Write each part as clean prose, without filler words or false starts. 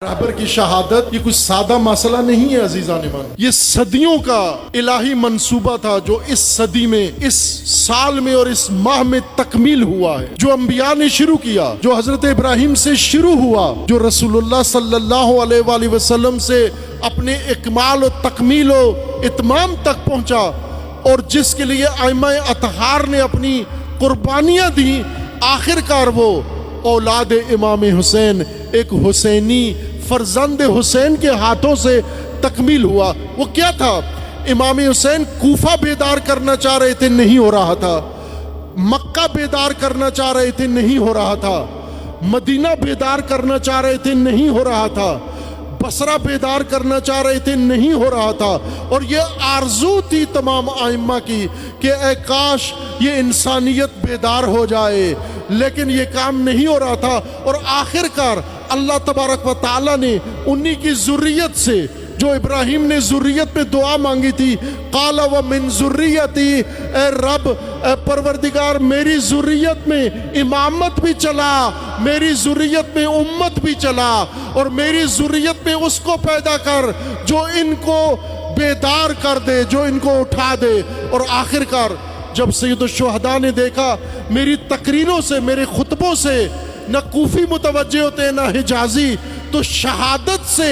رہبر کی شہادت یہ کچھ سادہ مسئلہ نہیں ہے عزیزان ایمان، یہ صدیوں کا الہی منصوبہ تھا جو اس صدی میں، اس سال میں اور اس ماہ میں تکمیل ہوا ہے، جو انبیاء نے شروع کیا، جو حضرت ابراہیم سے شروع ہوا، جو رسول اللہ صلی اللہ علیہ وآلہ وسلم سے اپنے اکمال و تکمیل و اتمام تک پہنچا، اور جس کے لیے ائمہ اطہار نے اپنی قربانیاں دیں، آخر کار وہ اولاد امام حسین، ایک حسینی فرزند حسین کے ہاتھوں سے تکمیل ہوا۔ وہ کیا تھا؟ امام حسین کوفہ بیدار کرنا چاہ رہے تھے، نہیں ہو رہا تھا۔ مکہ بیدار کرنا چاہ رہے تھے، نہیں ہو رہا تھا۔ مدینہ بیدار کرنا چاہ رہے تھے، نہیں ہو رہا تھا۔ بصرہ بیدار کرنا چاہ رہے تھے، نہیں ہو رہا تھا۔ اور یہ آرزو تھی تمام ائمہ کی کہ اے کاش یہ انسانیت بیدار ہو جائے، لیکن یہ کام نہیں ہو رہا تھا۔ اور آخر کار اللہ تبارک و تعالیٰ نے انہی کی ذریت سے، جو ابراہیم نے ذریت میں دعا مانگی تھی، قال ومن ذریتی، اے رب، اے پروردگار، میری ذریت میں امامت بھی چلا، میری ذریت میں امت بھی چلا، اور میری ذریت میں اس کو پیدا کر جو ان کو بیدار کر دے، جو ان کو اٹھا دے۔ اور آخر کار جب سید الشہداء نے دیکھا میری تقریروں سے، میرے خطبوں سے نہ کوفی متوجہ ہوتے نہ حجازی، تو شہادت سے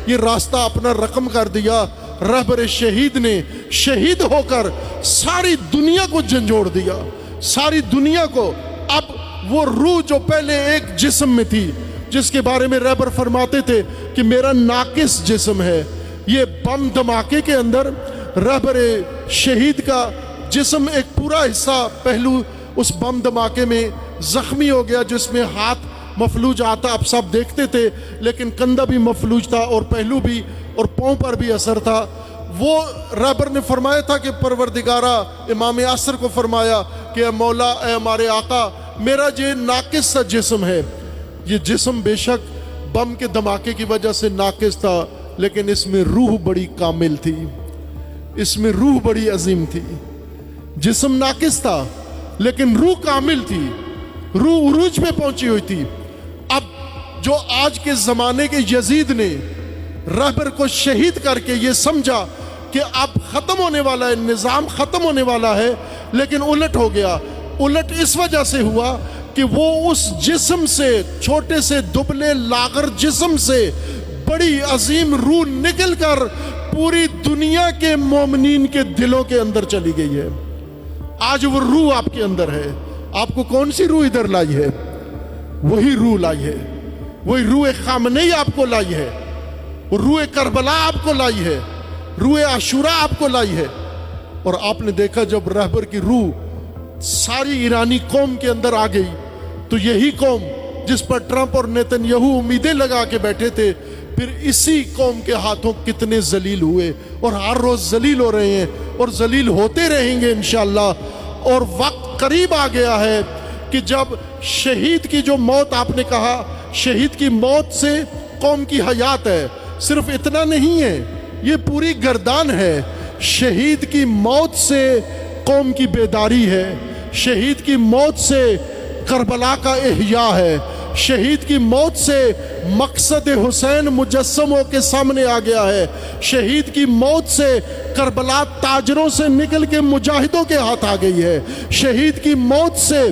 یہ راستہ اپنا رقم کر دیا۔ رہبر شہید نے شہید ہو کر ساری دنیا کو جھنجھوڑ دیا، ساری دنیا کو۔ اب وہ روح جو پہلے ایک جسم میں تھی، جس کے بارے میں رہبر فرماتے تھے کہ میرا ناقص جسم ہے، یہ بم دھماکے کے اندر رہبر شہید کا جسم ایک پورا حصہ، پہلو اس بم دھماکے میں زخمی ہو گیا، جس میں ہاتھ مفلوج آتا، اب سب دیکھتے تھے، لیکن کندھا بھی مفلوج تھا اور پہلو بھی، اور پاؤں پر بھی اثر تھا۔ وہ رہبر نے فرمایا تھا کہ پروردگارہ، امام عصر کو فرمایا کہ اے مولا، اے ہمارے آقا، میرا یہ ناقص سا جسم ہے، یہ جسم بے شک بم کے دھماکے کی وجہ سے ناقص تھا، لیکن اس میں روح بڑی کامل تھی، اس میں روح بڑی عظیم تھی۔ جسم ناقص تھا لیکن روح کامل تھی، روح عروج پہ پہنچی ہوئی تھی۔ اب جو آج کے زمانے کے یزید نے رہبر کو شہید کر کے یہ سمجھا کہ اب ختم ہونے والا ہے، نظام ختم ہونے والا ہے، لیکن الٹ ہو گیا۔ الٹ اس وجہ سے ہوا کہ وہ اس جسم سے، چھوٹے سے دبلے لاغر جسم سے بڑی عظیم روح نکل کر پوری دنیا کے مومنین کے دلوں کے اندر چلی گئی ہے۔ آج وہ روح آپ کے اندر ہے۔ آپ کو کون سی روح ادھر لائی ہے؟ وہی روح لائی ہے، وہی روح خامنئی آپ کو لائی ہے، روح کربلا آپ کو لائی ہے، روح عاشورہ آپ کو لائی ہے۔ اور آپ نے دیکھا جب رہبر کی روح ساری ایرانی قوم کے اندر آ گئی، تو یہی قوم جس پر ٹرمپ اور نیتن یاہو امیدیں لگا کے بیٹھے تھے، پھر اسی قوم کے ہاتھوں کتنے ذلیل ہوئے، اور ہر روز ذلیل ہو رہے ہیں اور ذلیل ہوتے رہیں گے انشاءاللہ۔ اور وقت قریب آ گیا ہے کہ جب شہید کی جو موت، آپ نے کہا شہید کی موت سے قوم کی حیات ہے، صرف اتنا نہیں ہے، یہ پوری گردان ہے۔ شہید کی موت سے قوم کی بیداری ہے، شہید کی موت سے کربلا کا احیاء ہے، شہید کی موت سے مقصد حسین مجسم ہو کے سامنے آ گیا ہے، شہید کی موت سے کربلا تاجروں سے نکل کے مجاہدوں کے ہاتھ آ گئی ہے، شہید کی موت سے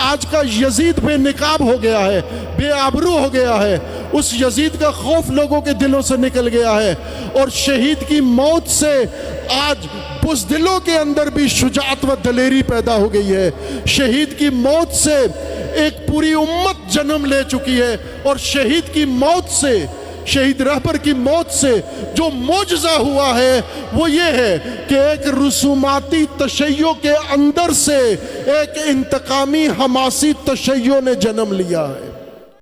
آج کا یزید بے نقاب ہو گیا ہے، بے آبرو ہو گیا ہے، اس یزید کا خوف لوگوں کے دلوں سے نکل گیا ہے۔ اور شہید کی موت سے آج بزدلوں کے اندر بھی شجاعت و دلیری پیدا ہو گئی ہے۔ شہید کی موت سے ایک پوری امت جنم لے چکی ہے، اور شہید کی موت سے، شہید رہبر کی موت سے جو معجزہ ہوا ہے وہ یہ ہے کہ ایک رسوماتی تشیع کے اندر سے ایک انتقامی حماسی تشیع نے جنم لیا ہے۔